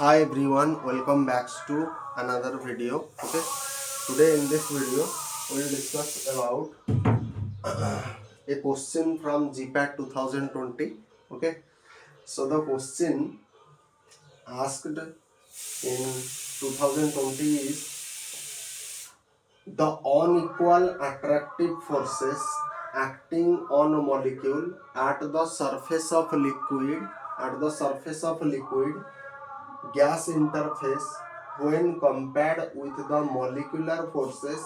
Hi everyone, welcome back to another video. Okay, today in this video we will discuss about a question from GPAT 2020. Okay, so the question asked in 2020 is the unequal attractive forces acting on a molecule at the surface of liquid gas interface when compared with the molecular forces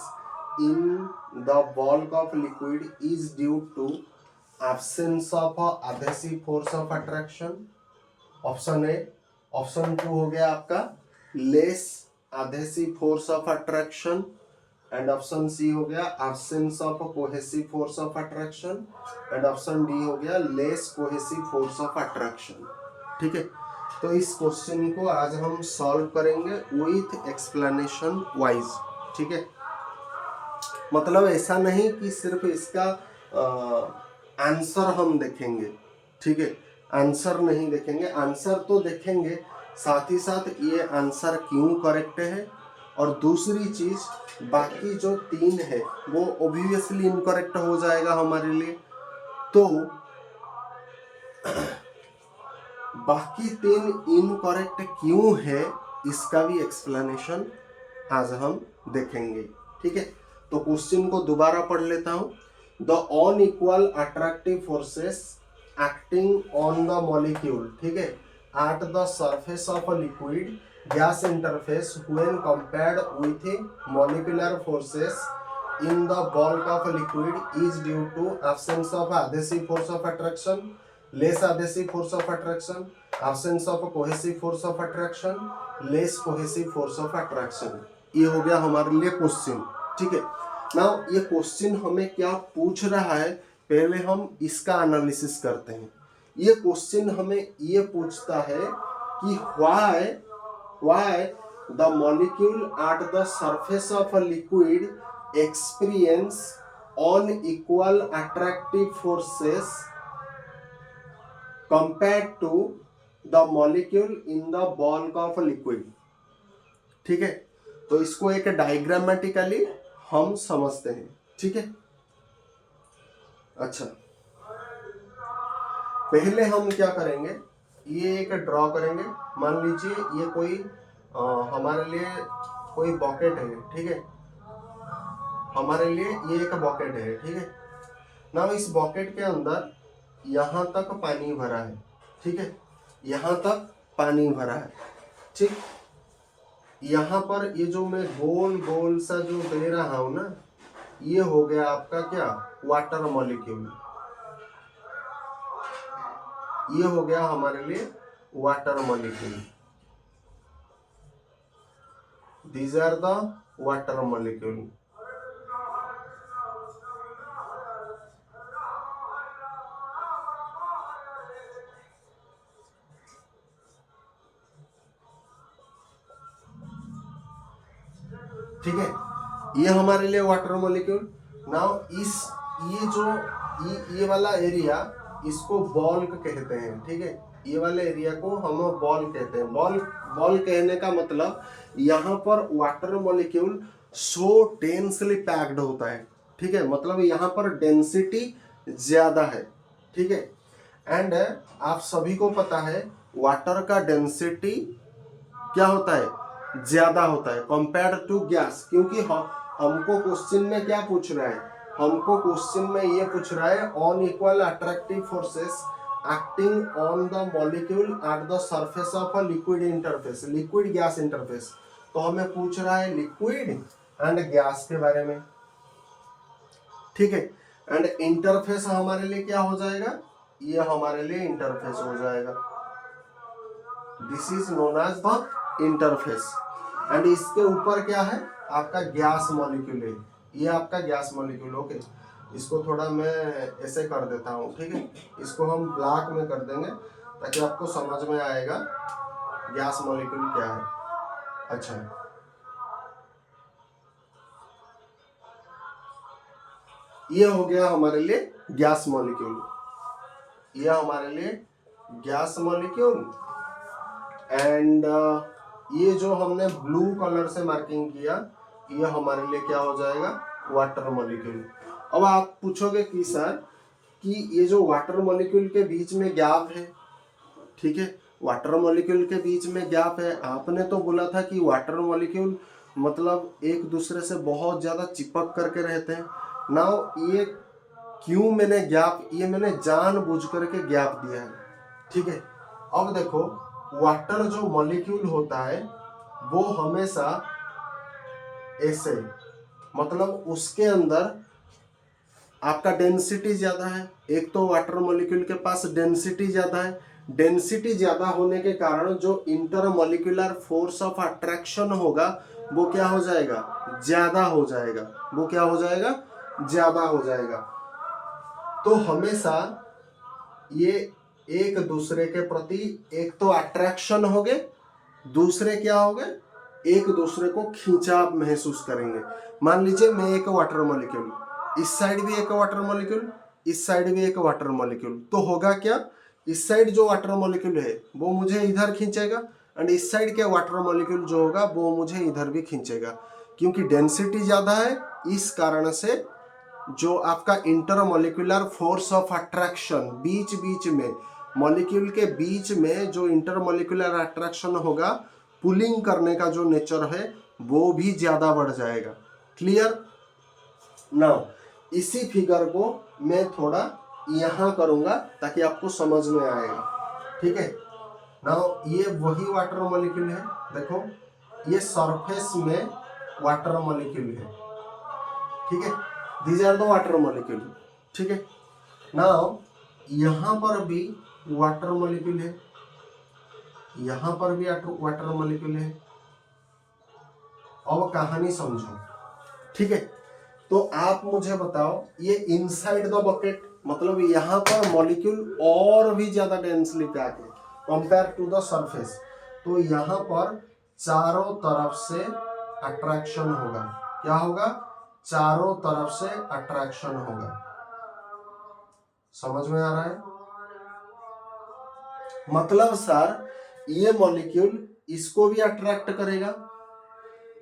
in the bulk of liquid is due to absence of adhesive force of attraction. Option A. Option 2 हो गया आपका less adhesive force of attraction and option C हो गया absence of cohesive force of attraction and option D हो गया less cohesive force of attraction. ठीक है, तो इस क्वेश्चन को आज हम सॉल्व करेंगे विथ एक्सप्लेनेशन वाइज. ठीक है, मतलब ऐसा नहीं कि सिर्फ इसका आंसर हम देखेंगे. ठीक है, आंसर नहीं देखेंगे, आंसर तो देखेंगे, साथ ही साथ ये आंसर क्यों करेक्ट है और दूसरी चीज बाकी जो 3 है वो ऑब्वियसली इनकरेक्ट हो जाएगा हमारे लिए. तो बाकी 3 इनकरेक्ट क्यों है इसका भी एक्सप्लेनेशन आज हम देखेंगे. ठीक है, तो क्वेश्चन को दोबारा पढ़ लेता हूं. The unequal attractive forces acting on the molecule, ठीक है, at the surface of a liquid gas interface when compared with molecular forces in the bulk of a liquid is due to absence of adhesive force of attraction, less adhesive force of attraction, absence of cohesive force of attraction, less cohesive force of attraction. ये हो गया हमारे लिए question. ठीक है, now ये question हमें क्या पूछ रहा है, पहले हम इसका एनालिसिस करते हैं. ये क्वेश्चन हमें ये पूछता है कि why the molecule at the surface of a liquid experience unequal attractive forces compared to the molecule in the bulk of a liquid. ठीक है, तो इसको एक डायग्रामेटिकली हम समझते हैं. ठीक है, अच्छा, पहले हम क्या करेंगे, ये एक ड्रॉ करेंगे. मान लीजिए ये कोई हमारे लिए कोई बॉकेट है. ठीक है, हमारे लिए ये एक बॉकेट है. ठीक है, ना इस बॉकेट के अंदर यहां तक पानी भरा है. ठीक है, यहां तक पानी भरा है. ठीक, यहां पर ये जो मैं गोल गोल सा जो दे रहा हूं ना, ये हो गया आपका क्या, वाटर मॉलिक्यूल. ये हो गया हमारे लिए water molecule. These are the water molecule. ठीक है, ये हमारे लिए वाटर मॉलिक्यूल. नाउ ये वाला एरिया इसको बॉल्क कहते हैं. ठीक है, ये वाले एरिया को हम बॉल कहते हैं. बॉल कहने का मतलब यहाँ पर water molecule so densely packed होता है. ठीक है, मतलब यहाँ पर डेंसिटी ज्यादा है. ठीक है, एंड आप सभी को पता है वाटर का डेंसिटी क्या होता है, ज्यादा होता है कंपेयर टू गैस. क्योंकि हमको क्वेश्चन में क्या पूछ रहा है, हमको क्वेश्चन में ये पूछ रहा है unequal attractive forces acting on the molecule at the surface of a liquid interface, liquid gas interface. तो हमें पूछ रहा है लिक्विड एंड गैस के बारे में. ठीक है, एंड इंटरफेस हमारे लिए क्या हो जाएगा, ये हमारे लिए इंटरफेस हो जाएगा. This is known as the interface. And इसके ऊपर क्या है, आपका गैस मॉलिक्यूल है. ये आपका गैस मॉलिक्यूल. ओके, इसको थोड़ा मैं ऐसे कर देता हूँ. ठीक है, इसको हम ब्लैक में कर देंगे ताकि आपको समझ में आएगा गैस मॉलिक्यूल क्या है. अच्छा, ये हो गया हमारे लिए गैस मॉलिक्यूल. ये हमारे लिए गैस मॉलिक्यूल एंड ये जो हमने ब्लू कलर से मार्किंग किया, ये हमारे लिए क्या हो जाएगा, वाटर मॉलिक्यूल। अब आप पूछोगे कि सर कि ये जो वाटर मॉलिक्यूल के बीच में गैप है, ठीक है, वाटर मॉलिक्यूल के बीच में गैप है, आपने तो बोला था कि वाटर मॉलिक्यूल मतलब एक दूसरे से बहुत ज्यादा चिपक करके रहते हैं। नाउ ये क्यों मैंने गैप, ये मैंने जानबूझ करके गैप दिया है, ठीक है। अब देखो वाटर जो मॉलिक्यूल होता है वो हमेशा ऐसे, मतलब उसके अंदर आपका डेंसिटी ज्यादा है। एक तो वाटर मॉलिक्यूल के पास डेंसिटी ज्यादा है, डेंसिटी ज्यादा होने के कारण जो इंटरमॉलिक्यूलर फोर्स ऑफ अट्रैक्शन होगा वो क्या हो जाएगा, ज्यादा हो जाएगा। वो क्या हो जाएगा, ज्यादा हो जाएगा। तो हमेशा ये एक दूसरे के प्रति एक तो अट्रैक्शन हो गए, दूसरे क्या हो गए, एक दूसरे को खींचाव महसूस करेंगे। मान लीजिए मैं एक वाटर मॉलिक्यूल, इस साइड भी एक वाटर मॉलिक्यूल, इस साइड भी एक वाटर मॉलिक्यूल, तो होगा क्या, इस साइड जो वाटर मॉलिक्यूल है वो मुझे इधर खींचेगा एंड इस साइड के वाटर मॉलिक्यूल जो होगा वो मुझे इधर भी खींचेगा। क्योंकि डेंसिटी ज्यादा है, इस कारण से जो आपका इंटरमॉलिक्यूलर फोर्स ऑफ अट्रैक्शन, बीच बीच में मॉलिक्यूल के बीच में जो इंटरमॉलिक्यूलर अट्रैक्शन होगा, पुलिंग करने का जो नेचर है वो भी ज्यादा बढ़ जाएगा। क्लियर। नाउ इसी फिगर को मैं थोड़ा यहां करूंगा ताकि आपको समझ में आएगा, ठीक है। नाउ ये वही वाटर मॉलिक्यूल है, देखो ये सरफेस में वाटर मॉलिक्यूल है, ठीक है, these are the water molecule, ठीक है। नाउ यहां पर भी वाटर मॉलिक्यूल है, यहां पर भी वाटर मॉलिक्यूल है। अब कहानी समझो, ठीक है। तो आप मुझे बताओ, ये इनसाइड द बकेट मतलब यहां पर मॉलिक्यूल और भी ज्यादा डेंसली पैक है कंपेयर टू द सरफेस, तो यहां पर चारों तरफ से अट्रैक्शन होगा। क्या होगा, चारों तरफ से अट्रैक्शन होगा। समझ में आ रहा है, मतलब सर ये मॉलिक्यूल इसको भी अट्रैक्ट करेगा,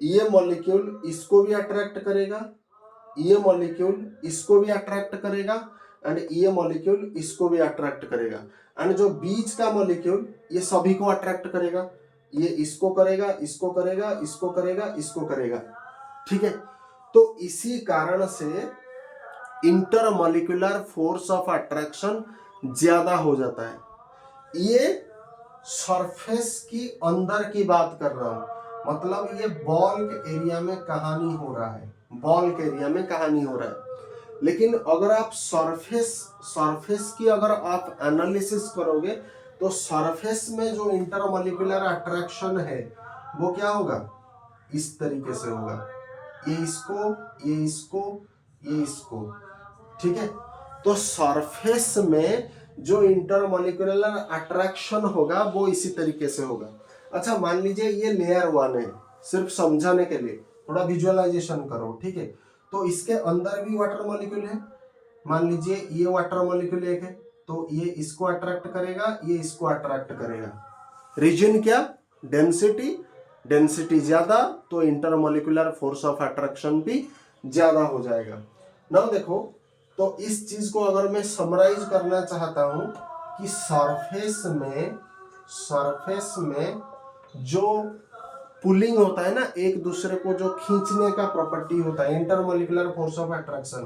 ये मॉलिक्यूल इसको भी अट्रैक्ट करेगा, ये मॉलिक्यूल इसको भी अट्रैक्ट करेगा एंड ये मॉलिक्यूल इसको भी अट्रैक्ट करेगा एंड जो बीच का मॉलिक्यूल ये सभी को अट्रैक्ट करेगा। ये इसको करेगा, इसको करेगा, इसको करेगा, इसको करेगा, ठीक है। तो इसी कारण से इंटरमॉलिक्यूलर फोर्स ऑफ अट्रैक्शन ज्यादा हो जाता है। ये सरफेस की अंदर की बात कर रहा हूं, मतलब ये बॉल्क एरिया में कहानी हो रहा है, बॉल्क एरिया में कहानी हो रहा है। लेकिन अगर आप सरफेस की अगर आप एनालिसिस करोगे तो सरफेस में जो इंटरमॉलिक्यूलर अट्रैक्शन है वो क्या होगा, इस तरीके से होगा, ये इसको, ये इसको, ये इसको, ठीक है। तो सरफेस में जो इंटरमॉलिक्यूलर अट्रैक्शन होगा वो इसी तरीके से होगा। अच्छा मान लीजिए ये लेयर 1 है, सिर्फ समझाने के लिए थोड़ा विजुअलाइजेशन करो, ठीक है। तो इसके अंदर भी वाटर मॉलिक्यूल है, मान लीजिए ये वाटर मॉलिक्यूल एक है, तो ये इसको अट्रैक्ट करेगा, ये इसको अट्रैक्ट करेगा। रीजन क्या, डेंसिटी, डेंसिटी ज्यादा तो इंटरमॉलिक्यूलर फोर्स ऑफ अट्रैक्शन भी ज्यादा हो जाएगा। ना देखो, तो इस चीज को अगर मैं समराइज करना चाहता हूं कि सरफेस में जो पुलिंग होता है ना, एक दूसरे को जो खींचने का प्रॉपर्टी होता है, इंटरमॉलिक्यूलर फोर्स ऑफ अट्रैक्शन,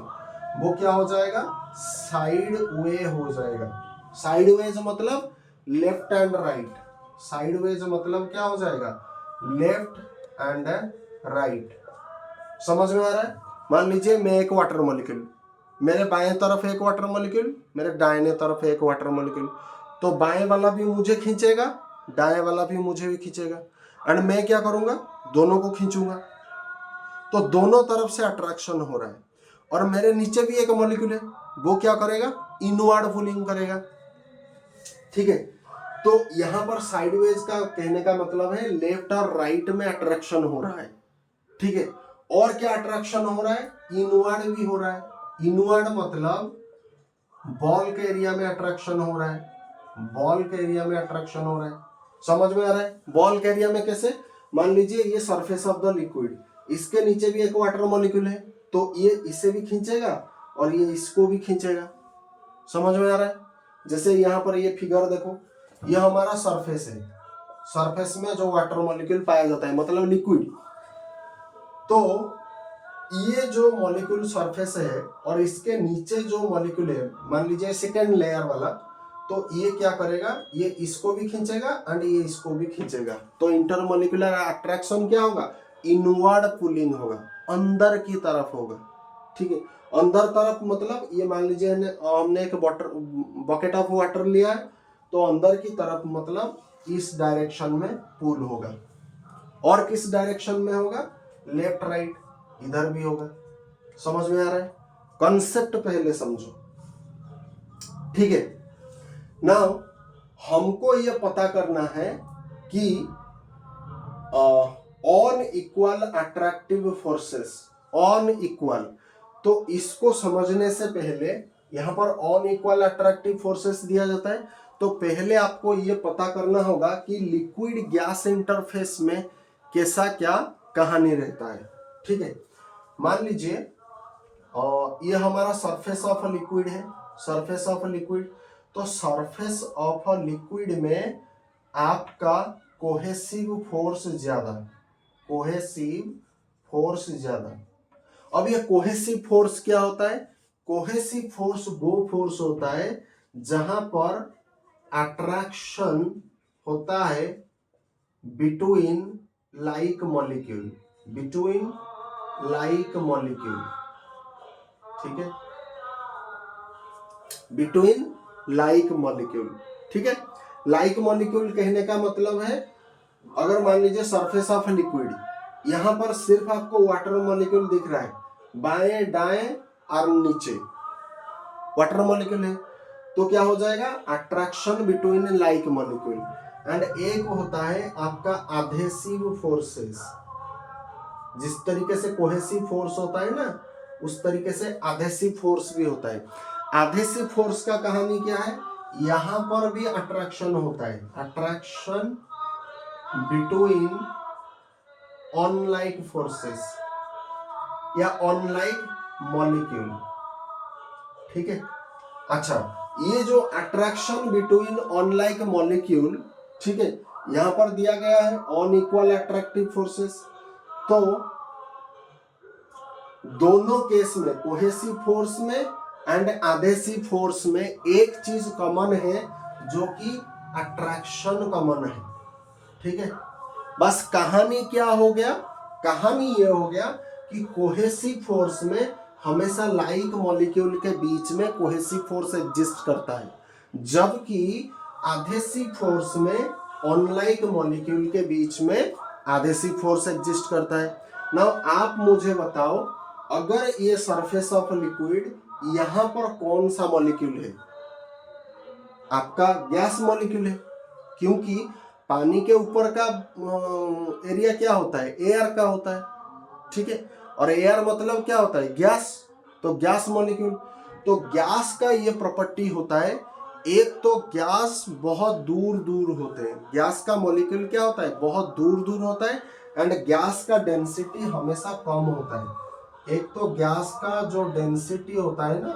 वो क्या हो जाएगा, साइड वे हो जाएगा। साइड वेज मतलब left and right, sideways मतलब क्या हो जाएगा, लेफ्ट एंड राइट। समझ में आ रहा है। मान लीजिए मैं एक वाटर मॉलिक्यूल, मेरे बाएं तरफ एक वाटर मॉलिक्यूल, मेरे दाहिने तरफ एक वाटर मॉलिक्यूल, तो बाएं वाला भी मुझे खींचेगा, दाएं वाला भी मुझे भी खींचेगा एंड मैं क्या करूंगा, दोनों को खींचूंगा, तो दोनों तरफ से अट्रैक्शन हो रहा है। और मेरे नीचे भी एक मॉलिक्यूल है, वो क्या करेगा, इनवर्ड पुलिंग करेगा, ठीक है। तो यहां पर साइडवेज का कहने का मतलब है लेफ्ट और राइट में अट्रैक्शन हो रहा है, ठीक है। और क्या अट्रैक्शन हो रहा है, इनवर्ड भी हो रहा है। इनवर्ड मतलब बॉल के एरिया में अट्रैक्शन हो रहा है, बॉल के एरिया में अट्रैक्शन हो रहा है। समझ में आ रहा है? बॉल के एरिया में कैसे, मान लीजिए ये सरफेस ऑफ द लिक्विड, इसके नीचे भी एक वाटर मॉलिक्यूल है, तो ये इसे भी खींचेगा और ये इसको भी खींचेगा। समझ में आ रहा है? जैसे यहाँ पर ये फिगर देखो, ये हमारा सरफेस है, सरफेस में जो वाटर मॉलिक्यूल पाया जाता है मतलब लिक्विड, तो ये जो मॉलिक्यूल सरफेस है और इसके नीचे जो मॉलिक्यूल है, मान लीजिए सेकेंड लेयर वाला, तो ये क्या करेगा, ये इसको भी खींचेगा एंड ये इसको भी खींचेगा। तो इंटरमॉलिक्यूलर अट्रैक्शन क्या होगा, इनवर्ड पुलिंग होगा, अंदर की तरफ होगा। ठीक है, अंदर तरफ मतलब ये मान लीजिए हमने एक बकेट ऑफ वाटर लिया है, तो अंदर की तरफ मतलब इस डायरेक्शन में पुल होगा। और किस डायरेक्शन में होगा, लेफ्ट राइट, इधर भी होगा। समझ में आ रहा है? कॉन्सेप्ट पहले समझो। ठीक है, नाउ हमको यह पता करना है कि on equal attractive forces, on equal, तो इसको समझने से पहले यहां पर ऑन इक्वल अट्रैक्टिव फोर्सेस दिया जाता है, तो पहले आपको यह पता करना होगा कि लिक्विड गैस इंटरफेस में कैसा क्या कहानी रहता है। ठीक है, मान लीजिए ये हमारा सरफेस ऑफ अ लिक्विड है, सरफेस ऑफ अ लिक्विड, तो सरफेस ऑफ अ लिक्विड में आपका कोहेसिव फोर्स ज्यादा, कोहेसिव फोर्स ज्यादा। अब ये कोहेसिव फोर्स क्या होता है, कोहेसिव फोर्स वो फोर्स होता है जहां पर अट्रैक्शन होता है between like molecule, between like molecule. ठीक है, बिटवीन लाइक मॉलिक्यूल। ठीक है, लाइक मॉलिक्यूल कहने का मतलब है, अगर मान लीजिए सरफेस ऑफ लिक्विड, यहां पर सिर्फ आपको वाटर मॉलिक्यूल दिख रहा है, बाएं दाएं और नीचे वाटर मॉलिक्यूल है, तो क्या हो जाएगा, attraction between like molecule. And एक होता है आपका एडहेसिव फोर्सेस, जिस तरीके से कोहेसिव फोर्स होता है ना, उस तरीके से एडहेसिव फोर्स भी होता है। एडहेसिव फोर्स का कहानी क्या है, यहां पर भी अट्रैक्शन होता है, अट्रैक्शन बिटवीन अनलाइक फोर्सेस या अनलाइक मॉलिक्यूल। ठीक है, अच्छा, ये जो अट्रैक्शन बिटवीन अनलाइक मॉलिक्यूल, ठीक है, यहां पर दिया गया है अनइक्वल अट्रैक्टिव फोर्सेस। तो दोनों केस में, कोहेसिव फोर्स में एंड एडहेसिव फोर्स में एक चीज कॉमन है, जो कि अट्रैक्शन कॉमन है। ठीक है, बस कहानी क्या हो गया, कहानी ये हो गया कि कोहेसिव फोर्स में हमेशा लाइक मॉलिक्यूल के बीच में कोहेसिव फोर्स एग्जिस्ट करता है, जबकि एडहेसिव फोर्स में अनलाइक मॉलिक्यूल के बीच में एडहेसिव फोर्स एग्जिस्ट करता है। नाउ आप मुझे बताओ, अगर ये सरफेस ऑफ लिक्विड, यहां पर कौन सा मॉलिक्यूल है, आपका गैस मॉलिक्यूल है, क्योंकि पानी के ऊपर का एरिया क्या होता है, एयर का होता है। ठीक है, और एयर मतलब क्या होता है, गैस, तो गैस मॉलिक्यूल। तो गैस का ये प्रॉपर्टी होता है, एक तो गैस बहुत दूर दूर होते हैं, गैस का मॉलिक्यूल क्या होता है, बहुत दूर दूर होता है, एंड गैस का डेंसिटी हमेशा कम होता है। एक तो गैस का जो डेंसिटी होता है ना,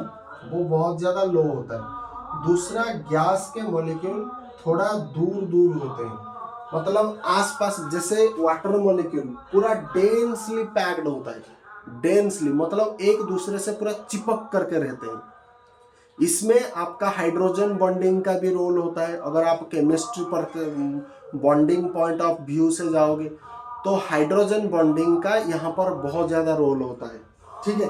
वो बहुत ज्यादा लो होता है। दूसरा, गैस के मॉलिक्यूल थोड़ा दूर दूर होते हैं, मतलब आसपास, जैसे वाटर मॉलिक्यूल पूरा डेंसली पैक्ड होता है, डेंसली मतलब एक दूसरे से पूरा चिपक करके रहते हैं। इसमें आपका हाइड्रोजन बॉन्डिंग का भी रोल होता है। अगर आप केमिस्ट्री पर बॉन्डिंग पॉइंट ऑफ व्यू से जाओगे, तो हाइड्रोजन बॉन्डिंग का यहाँ पर बहुत ज्यादा रोल होता है। ठीक है,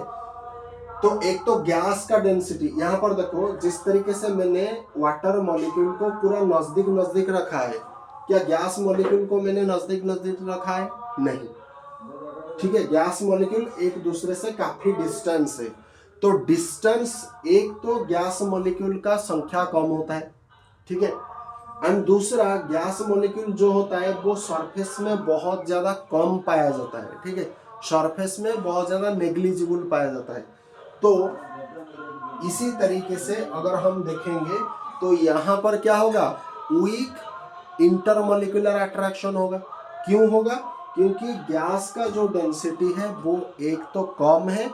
तो एक तो गैस का डेंसिटी, यहाँ पर देखो जिस तरीके से मैंने वाटर मॉलिक्यूल को पूरा नजदीक नजदीक रखा है, क्या गैस मॉलिक्यूल को मैंने नजदीक नजदीक रखा है, नहीं। ठीक है, गैस मॉलिक्यूल एक दूसरे से काफी डिस्टेंस है, तो डिस्टेंस, एक तो गैस मॉलिक्यूल का संख्या कम होता है। ठीक है, एंड दूसरा, गैस मॉलिक्यूल जो होता है वो सरफेस में बहुत ज्यादा कम पाया जाता है। ठीक है, सरफेस में बहुत ज्यादा नेग्लिजिबल पाया जाता है। तो इसी तरीके से अगर हम देखेंगे, तो यहाँ पर क्या होगा, वीक इंटरमोलिकुलर अट्रैक्शन होगा। क्यों होगा? क्योंकि गैस का जो डेंसिटी है वो एक तो कम है,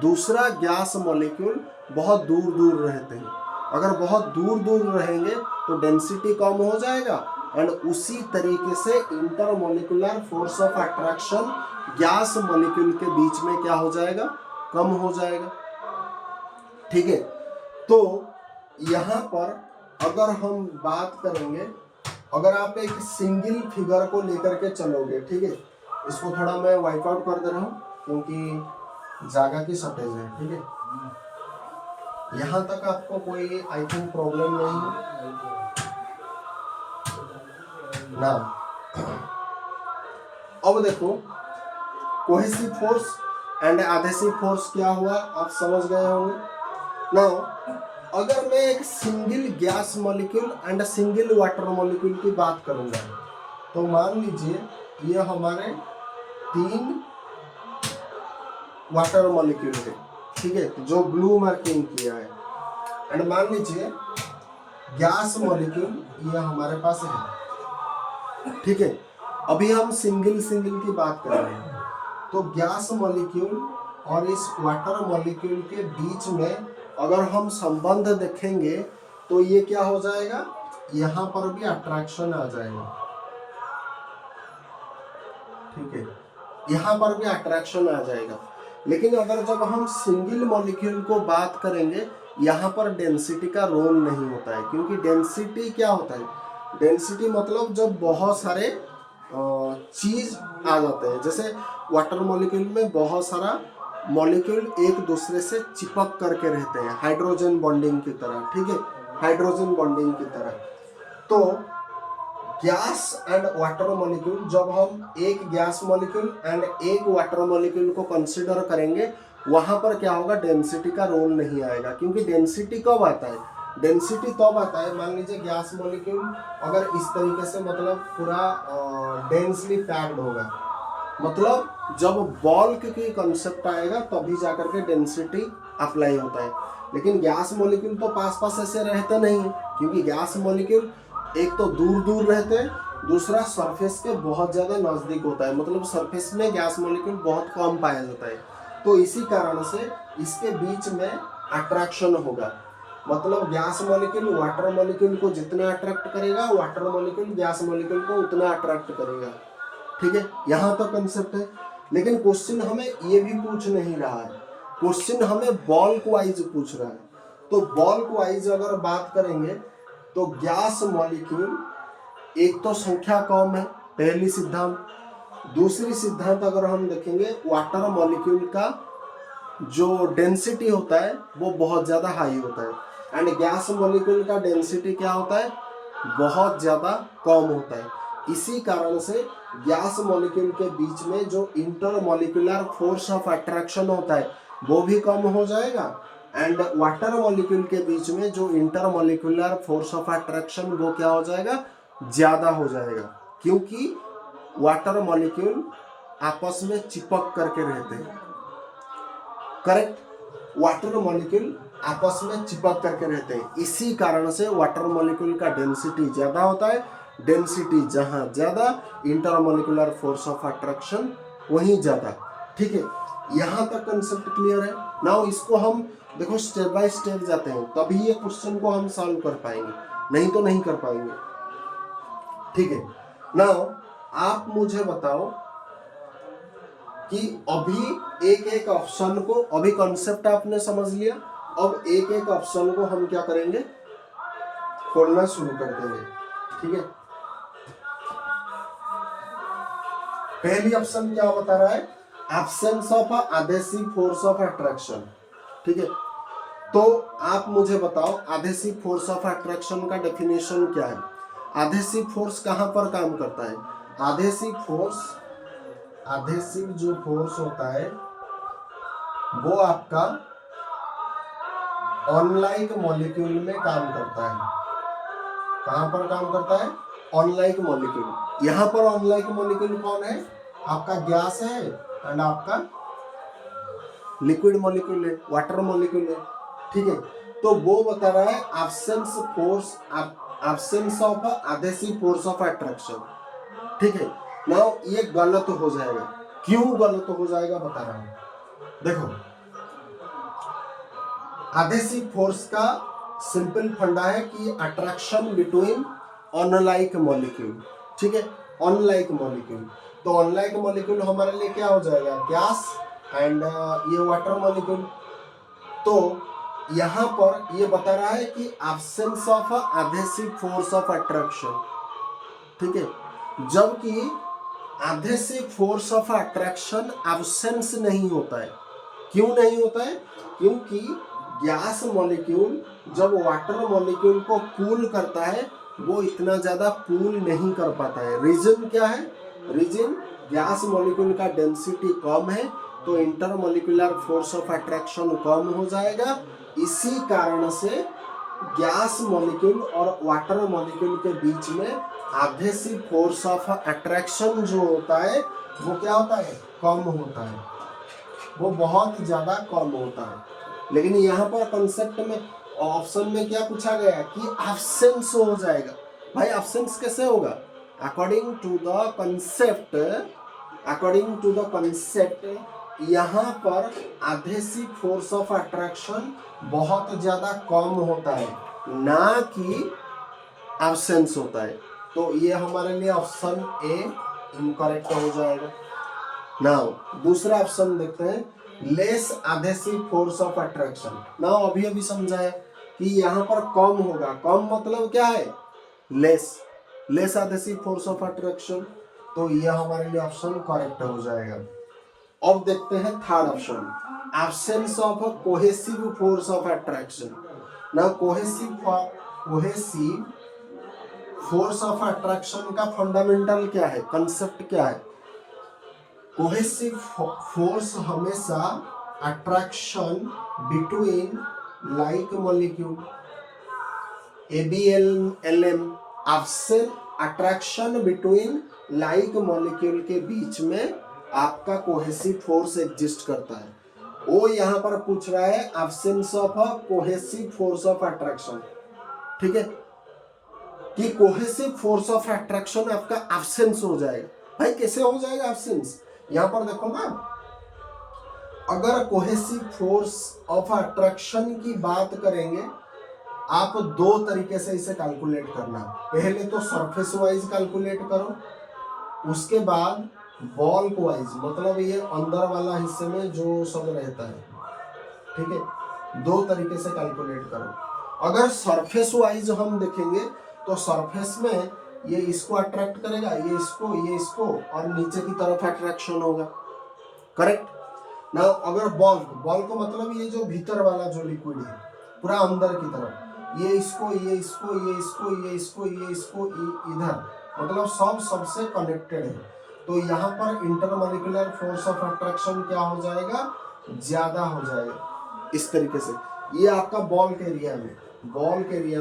दूसरा गैस मॉलिक्यूल बहुत दूर दूर रहते हैं। अगर बहुत दूर दूर रहेंगे तो डेंसिटी कम हो जाएगा, एंड उसी तरीके से intermolecular force of attraction gas molecule के बीच में क्या हो जाएगा? कम हो जाएगा। ठीक है, तो यहाँ पर अगर हम बात करेंगे, अगर आप एक सिंगल फिगर को लेकर के चलोगे, ठीक है, इसको थोड़ा मैं वाइप आउट कर दे रहा हूँ क्योंकि जगह की शॉर्टेज है। ठीक है, यहाँ तक आपको कोई आई थिंक प्रॉब्लम नहीं है ना। अब देखो cohesive force and adhesive force क्या हुआ आप समझ गए होंगे। नाउ अगर मैं एक single gas molecule and single water molecule की बात करूंगा, तो मान लीजिए ये हमारे 3 वाटर मॉलिक्यूल है, ठीक है, जो ब्लू मार्किंग किया है, एंड मान लीजिए गैस मॉलिक्यूल ये हमारे पास है। ठीक है, अभी हम सिंगल सिंगल की बात कर रहे हैं, तो गैस मॉलिक्यूल और इस वाटर मॉलिक्यूल के बीच में अगर हम संबंध देखेंगे तो ये क्या हो जाएगा? यहाँ पर भी अट्रैक्शन आ जाएगा। ठीक है, यहाँ पर भी अट्रैक्शन आ जाएगा। लेकिन अगर जब हम सिंगल मॉलिक्यूल को बात करेंगे, यहाँ पर डेंसिटी का रोल नहीं होता है, क्योंकि डेंसिटी क्या होता है? डेंसिटी मतलब जब बहुत सारे चीज आ जाते हैं, जैसे वाटर मॉलिक्यूल में बहुत सारा मॉलिक्यूल एक दूसरे से चिपक करके रहते हैं, हाइड्रोजन बॉन्डिंग की तरह। ठीक है, हाइड्रोजन बॉन्डिंग की तरह। तो गैस एंड वाटर मॉलिक्यूल, जब हम एक गैस मॉलिक्यूल एंड एक वाटर मॉलिक्यूल को कंसीडर करेंगे, वहां पर क्या होगा? डेंसिटी का रोल नहीं आएगा। क्योंकि डेंसिटी कब आता है? डेंसिटी तब आता है, मान लीजिए गैस मॉलिक्यूल अगर इस तरीके से मतलब पूरा डेंसली पैक्ड होगा, मतलब जब बल्क की कंसेप्ट आएगा तभी जाकर के डेंसिटी अप्लाई होता है। लेकिन गैस मॉलिक्यूल तो पास पास ऐसे रहते नहीं है, क्योंकि गैस मॉलिक्यूल एक तो दूर दूर रहते हैं, दूसरा सरफेस के बहुत ज़्यादा नज़दीक होता है, मतलब सरफेस में गैस मॉलिक्यूल बहुत कम पाया जाता है। तो इसी कारण से इसके बीच में अट्रैक्शन होगा, मतलब गैस मॉलिक्यूल वाटर मॉलिक्यूल को जितना अट्रैक्ट करेगा, वाटर मॉलिक्यूल गैस मॉलिक्यूल को उतना अट्रैक्ट करेगा। ठीक है, यहाँ तो कंसेप्ट है। लेकिन क्वेश्चन हमें ये भी पूछ नहीं रहा है, क्वेश्चन हमें बल्क वाइज पूछ रहा है। तो बल्क वाइज अगर बात करेंगे तो गैस मॉलिक्यूल एक तो संख्या कम है, पहली सिद्धांत। दूसरी सिद्धांत अगर हम देखेंगे, वाटर मॉलिक्यूल का जो डेंसिटी होता है वो बहुत ज़्यादा हाई होता है, एंड गैस मॉलिक्यूल का डेंसिटी क्या होता है? बहुत ज़्यादा कम होता है। इसी कारण से गैस मॉलिक्यूल के बीच में जो इंटरमॉलिक्यूलर फोर्स ऑफ अट्रैक्शन होता है वो भी कम हो जाएगा, एंड वाटर मॉलिक्यूल के बीच में जो इंटरमॉलिक्यूलर फोर्स ऑफ अट्रैक्शन वो क्या हो जाएगा? ज़्यादा हो जाएगा, क्योंकि वाटर मॉलिक्यूल आपस में चिपक करके रहते हैं। करेक्ट, वाटर मॉलिक्यूल आपस में चिपक करके रहते हैं, इसी कारण से वाटर मॉलिक्यूल का डेंसिटी ज़्यादा होता है। डेंसिटी जहाँ ज़्यादा, इंटरमॉलिक्यूलर फोर्स ऑफ अट्रैक्शन वहीं ज़्यादा। ठीक है, यहाँ तक कंसेप्ट क्लियर है। नाउ इसको हम देखो स्टेप बाय स्टेप जाते हैं, तभी ये क्वेश्चन को हम सॉल्व कर पाएंगे, नहीं तो नहीं कर पाएंगे। ठीक है, नाउ आप मुझे बताओ कि अभी एक एक ऑप्शन को, अभी कॉन्सेप्ट आपने समझ लिया, अब एक एक ऑप्शन को हम क्या करेंगे? खोलना शुरू कर देंगे। ठीक है, पहली ऑप्शन क्या बता रहा है? Absence of adhesive force of attraction. ठीक है, तो आप मुझे बताओ एडहेसिव फोर्स ऑफ अट्रैक्शन का डेफिनेशन क्या है? एडहेसिव फोर्स कहां पर काम करता है? एडहेसिव फोर्स, एडहेसिव जो फोर्स होता है वो आपका अनलाइक मॉलिक्यूल में काम करता है। कहां पर काम करता है? Unlike molecule. यहाँ पर अनलाइक मॉलिक्यूल कौन है? आपका गैस है एंड आपका लिक्विड मॉलिक्यूल है, वाटर मॉलिक्यूल है। ठीक है, तो वो बता रहा है absence force absence of adhesive force of attraction, ठीक है। नाउ ये गलत हो जाएगा। क्यों गलत हो जाएगा बता रहा हूं। देखो adhesive फोर्स का सिंपल फंडा है कि अट्रैक्शन बिटवीन अनलाइक मॉलिक्यूल, ठीक है, अनलाइक मॉलिक्यूल। तो अनलाइक मॉलिक्यूल हमारे लिए क्या हो जाएगा, गैस एंड ये वाटर मॉलिक्यूल। तो यहाँ पर ये बता रहा है कि absence of adhesive force of attraction, ठीक है, जबकि adhesive force of attraction absence नहीं होता है। क्यों नहीं होता है, क्योंकि गैस मॉलिक्यूल जब वाटर मॉलिक्यूल को पूल करता है वो इतना ज्यादा पूल नहीं कर पाता है। रीजन क्या है, रीजन गैस मॉलिक्यूल का डेंसिटी कम है तो इंटरमॉलिक्यूलर फोर्स ऑफ अट्रैक्शन कम हो जाएगा। इसी कारण से गैस मॉलिक्यूल और वाटर मॉलिक्यूल के बीच में एडहेसिव फोर्स ऑफ अट्रैक्शन जो होता है वो क्या होता है, कम होता है, वो बहुत ज्यादा कम होता है। लेकिन यहाँ पर कंसेप्ट में ऑप्शन में क्या पूछा गया कि एब्सेंस हो जाएगा। भाई एब्सेंस कैसे होगा, according to the concept, according to the concept यहाँ पर एडहेसिव फोर्स ऑफ अट्रैक्शन बहुत ज्यादा कम होता है, ना कि एब्सेंस होता है। तो ये हमारे लिए ऑप्शन ए इनकरेक्ट हो जाएगा। नाउ दूसरा ऑप्शन देखते हैं, less adhesive force of attraction. Now अभी अभी समझाया कि यहाँ पर कम होगा, कम मतलब क्या है, less, less adhesive force of attraction. तो यह हमारे लिए ऑप्शन करेक्ट हो जाएगा। अब देखते हैं third option, absence of cohesive force of attraction. Now cohesive force of attraction का फंडामेंटल क्या है, कंसेप्ट क्या है। कोहेसिव फोर्स हमेशा attraction between like molecule, ABLM option attraction between like molecule के बीच में आपका कोहेसिव फोर्स एग्जिस्ट करता है। वो यहाँ पर पूछ रहा है absence of cohesive force of attraction, ठीक है, कि कोहेसिव फोर्स ऑफ अट्रैक्शन आपका एब्सेंस हो जाएगा। भाई कैसे हो जाएगा एब्सेंस, यहाँ पर देखो ना, अगर कोहेसिव फोर्स ऑफ अट्रैक्शन की बात करेंगे आप दो तरीके से इसे कैलकुलेट करना। पहले तो सरफेस वाइज कैलकुलेट करो, उसके बाद बॉल वाइज, मतलब ये अंदर वाला हिस्से में जो सब रहता है, ठीक है, दो तरीके से कैलकुलेट करो। अगर सरफेस वाइज हम देखेंगे तो सरफेस में ये इसको अट्रैक्ट करेगा, ये इसको और नीचे की तरफ अट्रैक्शन होगा, करेक्ट ना। अगर बॉल को मतलब ये जो भीतर वाला जो लिक्विड है पूरा अंदर की तरफ, ये इसको इधर, मतलब सब सबसे कनेक्टेड है। तो यहाँ पर इंटरमॉलिक्यूलर फोर्स ऑफ अट्रैक्शन क्या हो जाएगा, ज्यादा हो जाएगा। इस तरीके से ये आपका बॉल के एरिया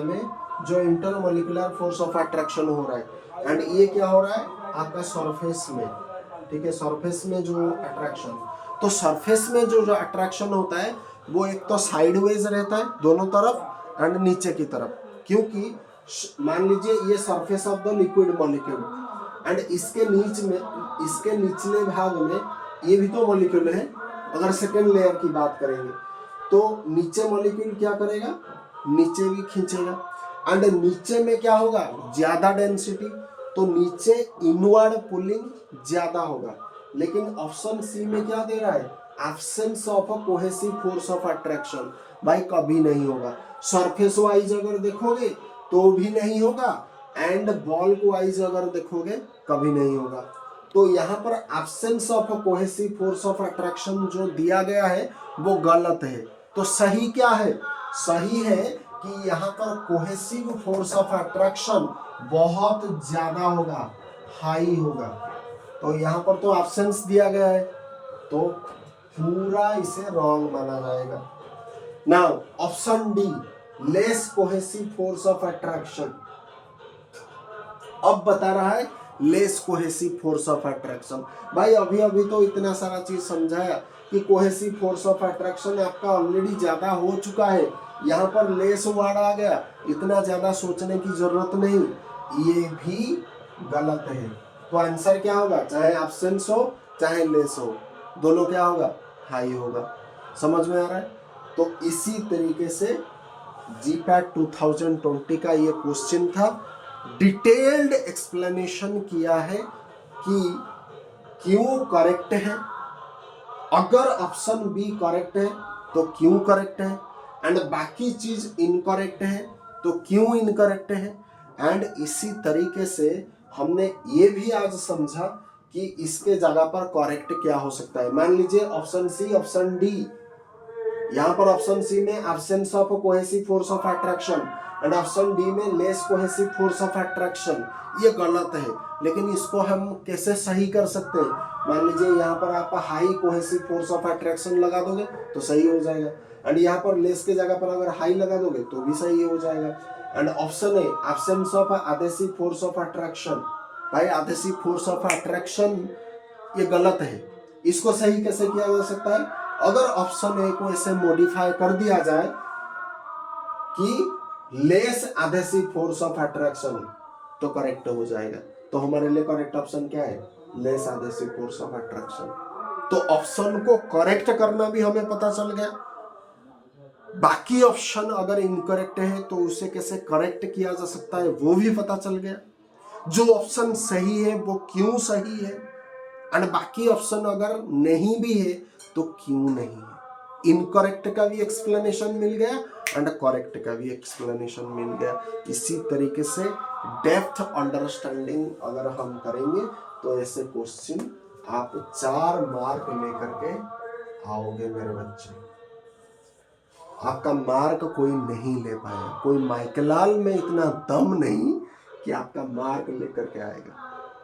में जो इंटरमॉलिक्यूलर फोर्स ऑफ अट्रैक्शन हो रहा है, एंड ये क्या हो रहा है आपका सरफेस में, ठीक है, सरफेस में जो अट्रैक्शन। तो सरफेस में जो अट्रैक्शन होता है वो एक तो साइडवेज रहता है दोनों तरफ एंड नीचे की तरफ, क्योंकि मान लीजिए ये surface of the liquid molecule and इसके निचले भाग में ये भी तो मॉलिक्यूल है। अगर सेकेंड लेयर की बात करेंगे तो नीचे मॉलिक्यूल क्या करेगा, नीचे भी खींचेगा, एंड नीचे में क्या होगा, ज्यादा डेंसिटी, तो नीचे इनवर्ड पुलिंग ज्यादा होगा। लेकिन ऑप्शन सी में क्या दे रहा है, absence of a cohesive force of attraction. भाई कभी नहीं होगा, सरफेस वाइज अगर देखोगे तो भी नहीं होगा, एंड बॉल वाइज अगर देखोगे कभी नहीं होगा। तो यहाँ पर absence of a cohesive force of attraction जो दिया गया है वो गलत है। तो सही क्या है, सही है कि यहाँ पर कोहेसिव फोर्स ऑफ अट्रैक्शन बहुत ज्यादा होगा, हाई होगा। तो यहाँ पर तो एब्सेंस दिया गया है, तो पूरा इसे रॉन्ग माना जाएगा। Now option D, less cohesive force of attraction. अब बता रहा है less cohesive force of attraction. भाई अभी अभी तो इतना सारा चीज समझाया कि कोहेसिव फोर्स ऑफ अट्रैक्शन आपका ऑलरेडी ज्यादा हो चुका है, यहाँ पर लेस वर्ड आ गया, इतना ज्यादा सोचने की जरूरत नहीं, ये भी गलत है। तो आंसर क्या होगा, चाहे एब्सेंस हो चाहे लेस हो, दोनों क्या होगा, हाई होगा। समझ में आ रहा है। तो इसी तरीके से जीपैट 2020 का ये क्वेश्चन था, डिटेल्ड एक्सप्लेनेशन किया है कि क्यों करेक्ट है, अगर ऑप्शन बी करेक्ट है तो क्यों करेक्ट है, एंड बाकी चीज इनकरेक्ट है तो क्यों इनकरेक्ट है। एंड इसी तरीके से हमने ये भी आज समझा कि इसके जगह पर करेक्ट क्या हो सकता है। मान लीजिए ऑप्शन सी, ऑप्शन डी, यहाँ पर ऑप्शन सी में absence of cohesive force of attraction and option D में less cohesive force of attraction, ये गलत है। लेकिन इसको हम कैसे सही कर सकते हैं, मान लीजिए यहाँ पर आप high cohesive force of attraction लगा दोगे तो सही हो जाएगा, एंड यहाँ पर लेस के जगह पर अगर हाई लगा दोगे तो भी सही हो जाएगा। And option A absence of adhesive force of attraction, भाई एडहेसिव फोर्स ऑफ अट्रैक्शन ये गलत है, इसको सही कैसे किया जा सकता है, अगर ऑप्शन ए को ऐसे मॉडिफाई कर दिया जाए कि less adhesive force of attraction, तो करेक्ट हो जाएगा। तो हमारे लिए करेक्ट ऑप्शन क्या है, less adhesive force of attraction. तो ऑप्शन को करेक्ट करना भी हमें पता चल गया, बाकी ऑप्शन अगर इनकरेक्ट है तो उसे कैसे करेक्ट किया जा सकता है वो भी पता चल गया, जो ऑप्शन सही है वो क्यों सही है, एंड बाकी ऑप्शन अगर नहीं भी है तो क्यों नहीं है। इनकरेक्ट का भी एक्सप्लेनेशन मिल गया एंड करेक्ट का भी एक्सप्लेनेशन मिल गया। इसी तरीके से डेप्थ अंडरस्टैंडिंग अगर हम करेंगे तो ऐसे क्वेश्चन आप 4 मार्क लेकर के आओगे मेरे बच्चे। आपका मार्क कोई नहीं ले पाएगा, कोई माइकलाल में इतना दम नहीं कि आपका मार्क लेकर के आएगा,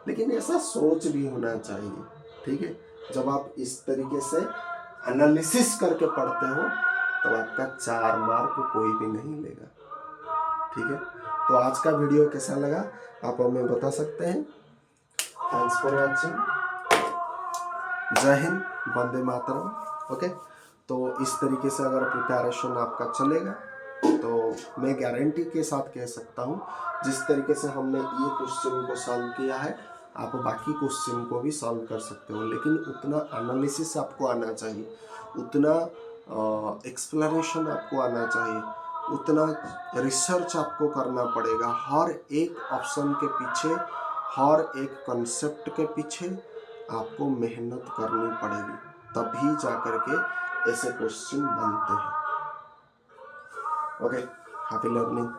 लेकिन ऐसा सोच भी होना चाहिए। ठीक है, जब आप इस तरीके से एनालिसिस करके पढ़ते हो तो आपका 4 मार्क कोई भी नहीं लेगा। ठीक है, तो आज का वीडियो कैसा लगा आप हमें बता सकते हैं। थैंक्स फॉर वॉचिंग, जय हिंद, वंदे मातरम। ओके, तो इस तरीके से अगर प्रिपरेशन आपका चलेगा तो मैं गारंटी के साथ कह सकता हूँ, जिस तरीके से हमने ये क्वेश्चन को सॉल्व किया है आप बाकी क्वेश्चन को भी सॉल्व कर सकते हो, लेकिन उतना एनालिसिस आपको आना चाहिए, उतना एक्सप्लेनेशन आपको आना चाहिए, उतना रिसर्च आपको करना पड़ेगा। हर एक ऑप्शन के पीछे, हर एक कॉन्सेप्ट के पीछे आपको मेहनत करनी पड़ेगी, तभी जा कर के ऐसे क्वेश्चन बनते हैं। Okay, happy learning.